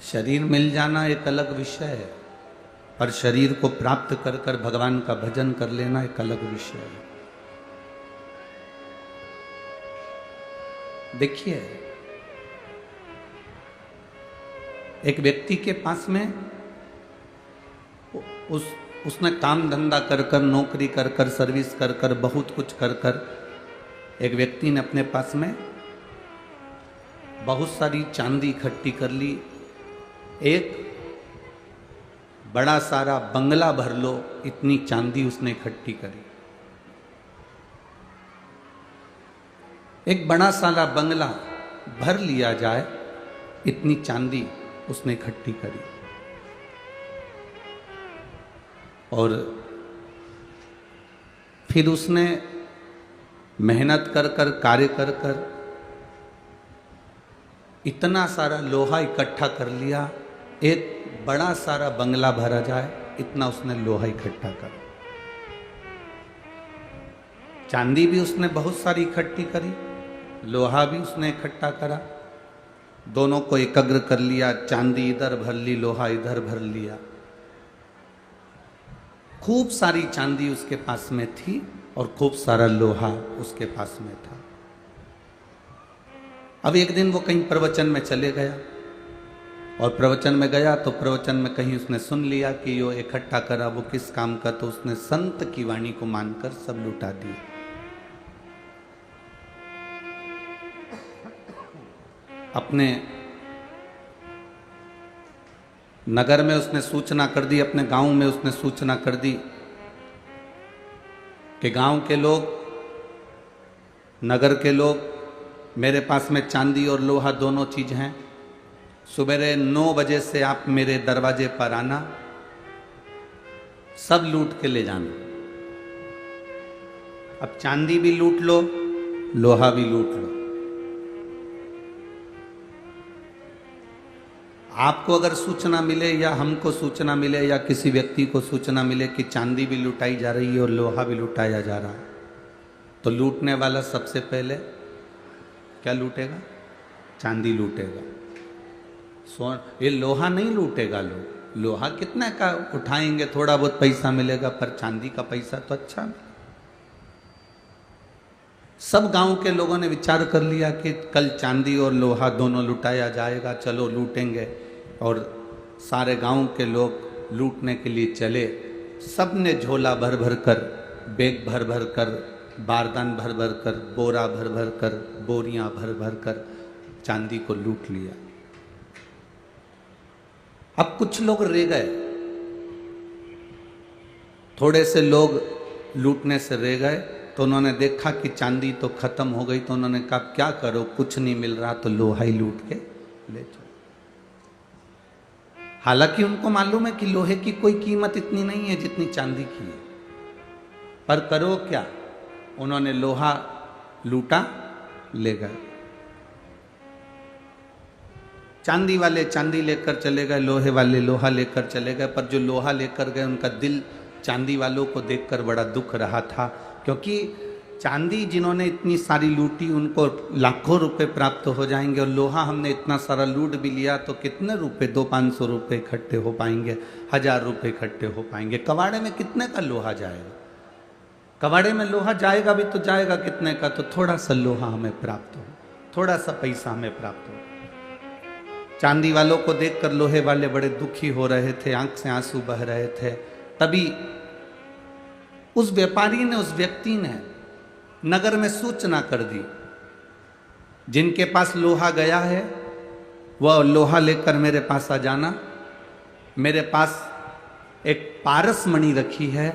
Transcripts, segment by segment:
शरीर मिल जाना एक अलग विषय है, पर शरीर को प्राप्त कर कर भगवान का भजन कर लेना एक अलग विषय है। देखिए, एक व्यक्ति के पास में उसने काम धंधा कर कर, नौकरी कर कर, सर्विस कर कर, बहुत कुछ कर कर एक व्यक्ति ने अपने पास में बहुत सारी चांदी इकट्ठी कर ली। एक बड़ा सारा बंगला भर लो, इतनी चांदी उसने इकट्ठी करी। एक बड़ा सारा बंगला भर लिया जाए, इतनी चांदी उसने इकट्ठी करी। और फिर उसने मेहनत कर कर, कार्य कर कर इतना सारा लोहा इकट्ठा कर लिया। एक बड़ा सारा बंगला भरा जाए, इतना उसने लोहा इकट्ठा कर। चांदी भी उसने बहुत सारी इकट्ठी करी, लोहा भी उसने इकट्ठा करा, दोनों को एकाग्र कर लिया। चांदी इधर भर ली, लोहा इधर भर लिया। खूब सारी चांदी उसके पास में थी और खूब सारा लोहा उसके पास में था। अब एक दिन वो कहीं प्रवचन में चले गया, और प्रवचन में गया तो प्रवचन में कहीं उसने सुन लिया कि यो इकट्ठा करा वो किस काम का, तो उसने संत की वाणी को मानकर सब लुटा दिया। अपने नगर में उसने सूचना कर दी, अपने गांव में उसने सूचना कर दी कि गांव के लोग, नगर के लोग, मेरे पास में चांदी और लोहा दोनों चीज हैं। सुबह 9 बजे से आप मेरे दरवाजे पर आना, सब लूट के ले जाना। अब चांदी भी लूट लो, लोहा भी लूट लो। आपको अगर सूचना मिले या हमको सूचना मिले या किसी व्यक्ति को सूचना मिले कि चांदी भी लुटाई जा रही है और लोहा भी लुटाया जा रहा है, तो लूटने वाला सबसे पहले क्या लूटेगा? चांदी लूटेगा। ये लोहा नहीं लूटेगा। लोहा कितने का उठाएंगे, थोड़ा बहुत पैसा मिलेगा, पर चांदी का पैसा तो अच्छा है। सब गांव के लोगों ने विचार कर लिया कि कल चांदी और लोहा दोनों लुटाया जाएगा, चलो लूटेंगे। और सारे गांव के लोग लूटने के लिए चले। सब ने झोला भर भर कर, बैग भर भर कर, बारदान भर भर कर, बोरा भर भर कर, बोरियां भर भर कर चांदी को लूट लिया। अब कुछ लोग रह गए, थोड़े से लोग लूटने से रह गए। तो उन्होंने देखा कि चांदी तो खत्म हो गई, तो उन्होंने कहा क्या करो, कुछ नहीं मिल रहा तो लोहा ही लूट के ले चलो। हालांकि उनको मालूम है कि लोहे की कोई कीमत इतनी नहीं है जितनी चांदी की है, पर करो क्या, उन्होंने लोहा लूटा, ले गए। चांदी वाले चांदी लेकर चले गए, लोहे वाले लोहा लेकर चले गए। पर जो लोहा लेकर गए उनका दिल चांदी वालों को देखकर बड़ा दुख रहा था, क्योंकि चांदी जिन्होंने इतनी सारी लूटी उनको लाखों रुपए प्राप्त हो जाएंगे, और लोहा हमने इतना सारा लूट भी लिया तो कितने रुपए, 200-500 रुपए इकट्ठे हो पाएंगे, 1000 रुपए इकट्ठे हो पाएंगे। कबाड़े में कितने का लोहा जाएगा? कबाड़े में लोहा जाएगा भी तो जाएगा कितने का? तो थोड़ा सा लोहा हमें प्राप्त हो, थोड़ा सा पैसा हमें प्राप्त हो। चांदी वालों को देखकर लोहे वाले बड़े दुखी हो रहे थे, आंख से आंसू बह रहे थे। तभी उस व्यापारी ने, उस व्यक्ति ने नगर में सूचना कर दी, जिनके पास लोहा गया है वह लोहा लेकर मेरे पास आ जाना। मेरे पास एक पारस मणि रखी है,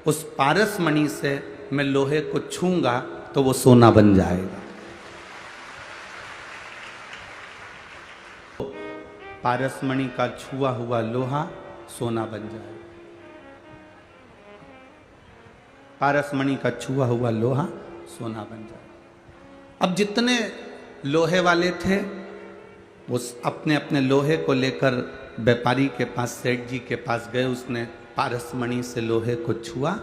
उस पारस मणि से मैं लोहे को छूंगा तो वो सोना बन जाएगा। पारस मणि का छुआ हुआ लोहा सोना बन जाएगा। पारस मणि का छुआ हुआ लोहा सोना बन जाएगा। अब जितने लोहे वाले थे वो अपने अपने लोहे को लेकर व्यापारी के पास, सेठ जी के पास गए। उसने पारस मणि से लोहे को छुआ,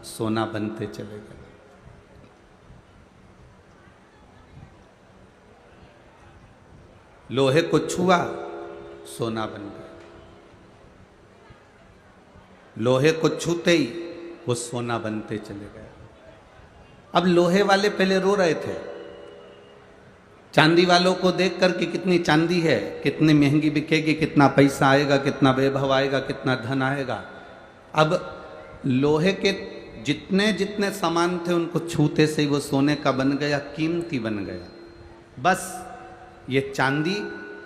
सोना बनते चले गए। लोहे को छुआ सोना बन गया। लोहे को छूते ही वो सोना बनते चले गए। अब लोहे वाले पहले रो रहे थे चांदी वालों को देख कर कि कितनी चांदी है, कितनी महंगी बिकेगी, कितना पैसा आएगा, कितना वैभव आएगा, कितना धन आएगा। अब लोहे के जितने जितने सामान थे उनको छूते से ही वो सोने का बन गया, कीमती बन गया। बस ये चांदी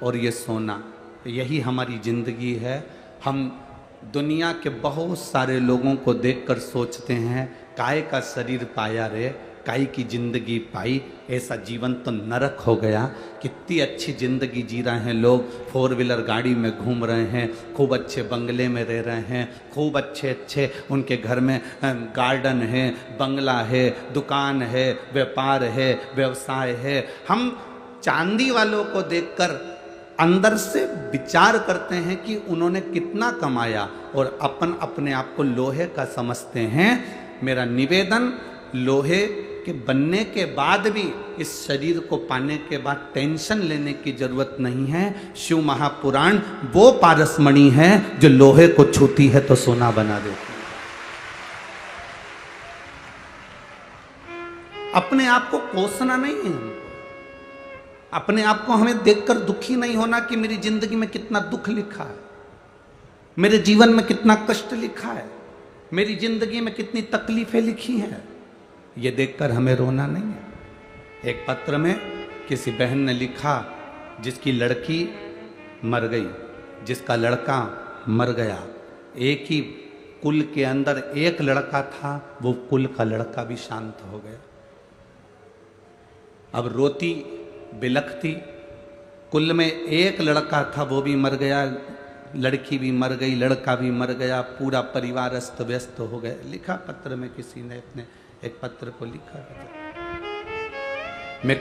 और ये सोना, यही हमारी जिंदगी है। हम दुनिया के बहुत सारे लोगों को देखकर सोचते हैं काय का शरीर पाया रे, काय की जिंदगी पाई, ऐसा जीवन तो नरक हो गया। कितनी अच्छी जिंदगी जी रहे हैं लोग, 4 व्हीलर गाड़ी में घूम रहे हैं, खूब अच्छे बंगले में रह रहे हैं, खूब अच्छे अच्छे उनके घर में गार्डन है, बंगला है, दुकान है, व्यापार है, व्यवसाय है। हम चांदी वालों को देखकर अंदर से विचार करते हैं कि उन्होंने कितना कमाया और अपन अपने आप को लोहे का समझते हैं। मेरा निवेदन, लोहे के बनने के बाद भी इस शरीर को पाने के बाद टेंशन लेने की जरूरत नहीं है। शिव महापुराण वो पारसमणि है जो लोहे को छूती है तो सोना बना देती है। अपने आप को कोसना नहीं है हमको, अपने आप को हमें देखकर दुखी नहीं होना कि मेरी जिंदगी में कितना दुख लिखा है, मेरे जीवन में कितना कष्ट लिखा है, मेरी जिंदगी में कितनी तकलीफें लिखी हैं, ये देखकर हमें रोना नहीं है। एक पत्र में किसी बहन ने लिखा जिसकी लड़की मर गई, जिसका लड़का मर गया, एक ही कुल के अंदर एक लड़का था, वो कुल का लड़का भी शांत हो गया। अब रोती बिलखती, कुल में एक लड़का था वो भी मर गया, लड़की भी मर गई, लड़का भी मर गया, पूरा परिवार अस्त व्यस्त हो गया। लिखा पत्र में किसी ने अपने एक पत्र को लिखा। मैं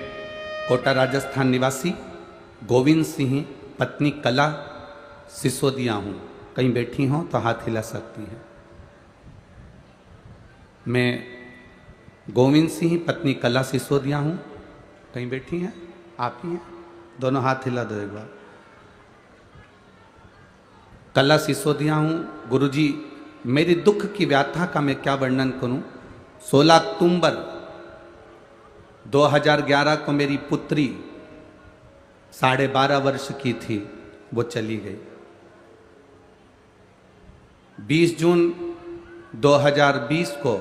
कोटा राजस्थान निवासी गोविंद सिंह पत्नी कला सिसोदिया हूँ। कहीं बैठी हो तो हाथ हिला सकती हैं। मैं गोविंद सिंह पत्नी कला सिसोदिया हूँ। कहीं बैठी हैं? आप ही हैं? दोनों हाथ हिला दो एक बार। कला सिसोदिया हूँ। गुरुजी, मेरी दुख की व्याथा का मैं क्या वर्णन करूं। 16 अक्टूबर 2011 को मेरी पुत्री 12.5 वर्ष की थी, वो चली गई। 20 जून 2020 को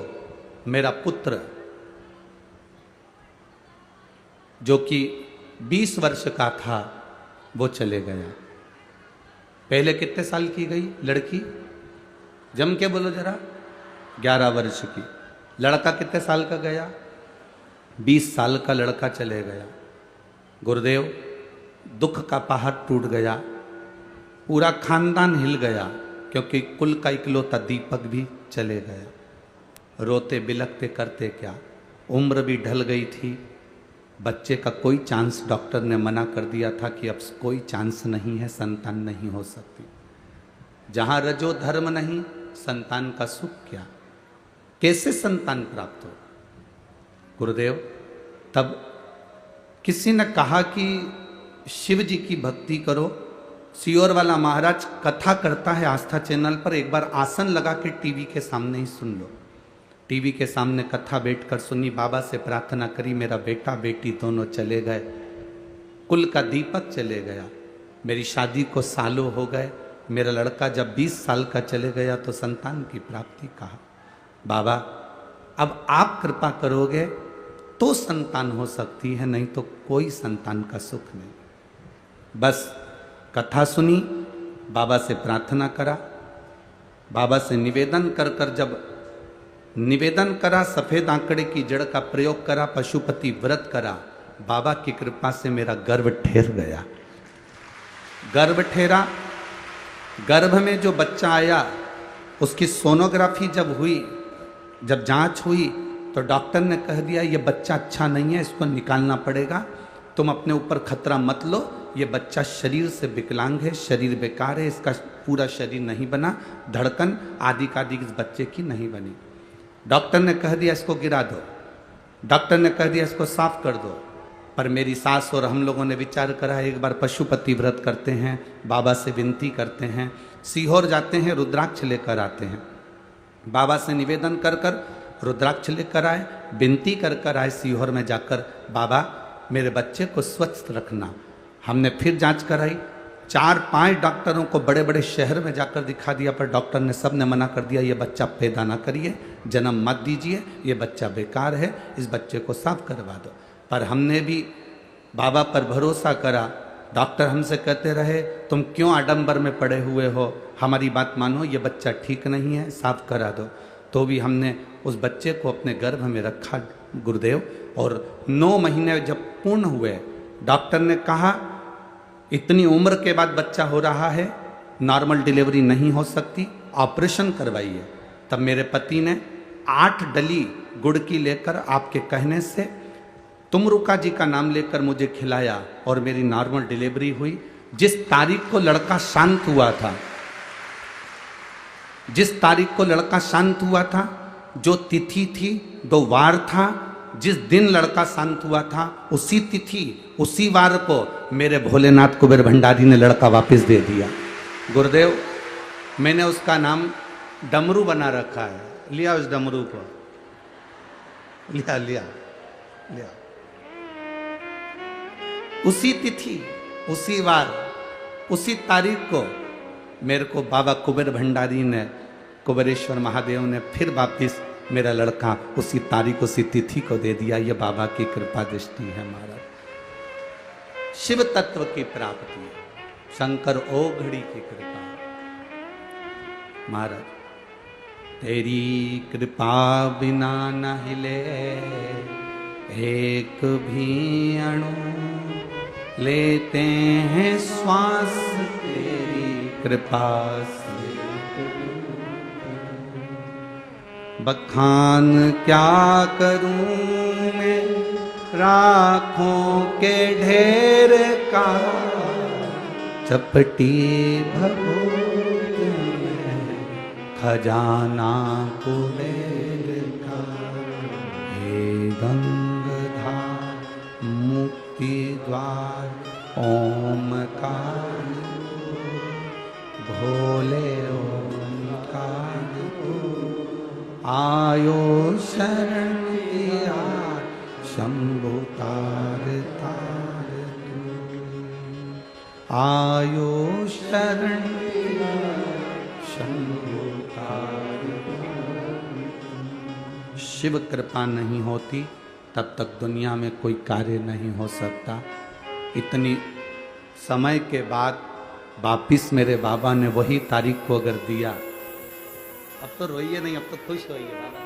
मेरा पुत्र जो कि 20 वर्ष का था वो चले गया। पहले कितने साल की गई लड़की? जम के बोलो जरा। 11 वर्ष की। लड़का कितने साल का गया? 20 साल का लड़का चले गया। गुरुदेव, दुख का पहाड़ टूट गया, पूरा खानदान हिल गया, क्योंकि कुल का इकलौता दीपक भी चले गया। रोते बिलखते करते क्या, उम्र भी ढल गई थी। बच्चे का कोई चांस, डॉक्टर ने मना कर दिया था कि अब कोई चांस नहीं है, संतान नहीं हो सकती। जहाँ रजो धर्म नहीं, संतान का सुख क्या, कैसे संतान प्राप्त हो। गुरुदेव, तब किसी ने कहा कि शिव जी की भक्ति करो। सियोर वाला महाराज कथा करता है आस्था चैनल पर, एक बार आसन लगा के टीवी के सामने ही सुन लो। टीवी के सामने कथा बैठकर सुनी, बाबा से प्रार्थना करी, मेरा बेटा बेटी दोनों चले गए, कुल का दीपक चले गया, मेरी शादी को सालों हो गए, मेरा लड़का जब 20 साल का चले गया तो संतान की प्राप्ति कहा। बाबा, अब आप कृपा करोगे तो संतान हो सकती है, नहीं तो कोई संतान का सुख नहीं। बस कथा सुनी, बाबा से प्रार्थना करा, बाबा से निवेदन कर कर जब निवेदन करा, सफेद आंकड़े की जड़ का प्रयोग करा, पशुपति व्रत करा, बाबा की कृपा से मेरा गर्भ ठहर गया। गर्भ ठहरा, गर्भ में जो बच्चा आया उसकी सोनोग्राफी जब हुई, जब जांच हुई तो डॉक्टर ने कह दिया ये बच्चा अच्छा नहीं है, इसको निकालना पड़ेगा, तुम अपने ऊपर खतरा मत लो, ये बच्चा शरीर से विकलांग है, शरीर बेकार है, इसका पूरा शरीर नहीं बना, धड़कन आदि का आदि इस बच्चे की नहीं बनी। डॉक्टर ने कह दिया इसको गिरा दो, डॉक्टर ने कह दिया इसको साफ कर दो, पर मेरी सास और हम लोगों ने विचार करा, एक बार पशुपति व्रत करते हैं, बाबा से विनती करते हैं, सीहोर जाते हैं, रुद्राक्ष लेकर आते हैं। बाबा से निवेदन कर कर रुद्राक्ष लेकर आए, विनती कर कर आए सीहोर में जाकर, बाबा मेरे बच्चे को स्वच्छ रखना। हमने फिर जांच कराई, 4-5 डॉक्टरों को बड़े बड़े शहर में जाकर दिखा दिया, पर डॉक्टर ने सब ने मना कर दिया, ये बच्चा पैदा ना करिए, जन्म मत दीजिए, ये बच्चा बेकार है, इस बच्चे को साफ करवा दो। पर हमने भी बाबा पर भरोसा करा। डॉक्टर हमसे कहते रहे, तुम क्यों आडंबर में पड़े हुए हो, हमारी बात मानो, ये बच्चा ठीक नहीं है, साफ करा दो। तो भी हमने उस बच्चे को अपने गर्भ में रखा गुरुदेव, और 9 महीने जब पूर्ण हुए, डॉक्टर ने कहा इतनी उम्र के बाद बच्चा हो रहा है, नॉर्मल डिलीवरी नहीं हो सकती, ऑपरेशन करवाइए। तब मेरे पति ने 8 डली गुड़ की लेकर आपके कहने से तुमरुका जी का नाम लेकर मुझे खिलाया और मेरी नॉर्मल डिलीवरी हुई। जिस तारीख को लड़का शांत हुआ था, जिस तारीख को लड़का शांत हुआ था, जो तिथि थी, 2 वार था, जिस दिन लड़का शांत हुआ था, उसी तिथि उसी वार को मेरे भोलेनाथ कुबेर भंडारी ने लड़का वापस दे दिया। गुरुदेव, मैंने उसका नाम डमरू बना रखा है। लिया उस डमरू को, लिया लिया लिया। उसी तिथि, उसी वार, उसी तारीख को मेरे को बाबा कुबेर भंडारी ने, कुबेरेश्वर महादेव ने फिर वापिस मेरा लड़का उसी तारीख, उसी तिथि को दे दिया। ये बाबा की कृपा दृष्टि है महाराज, शिव तत्व की प्राप्ति है, शंकर ओघड़ी की कृपा। महाराज, तेरी कृपा बिना न हिले एक भी अणु, लेते हैं श्वास तेरी कृपा से। बखान क्या करूं मैं राखों के ढेर का, चपटी भभूत में खजाना कुबेर का। हे गंगाधर मुक्ति द्वार ओमकार, भोले ओमकार, आयो शरण दिया शंभु तार तार तू, आयो शरण दिया शंभु तार तार। शिव कृपा नहीं होती तब तक दुनिया में कोई कार्य नहीं हो सकता। इतनी समय के बाद वापिस मेरे बाबा ने वही तारीख को अगर दिया, अब तो रोइए नहीं, अब तो खुश होइए बाबा।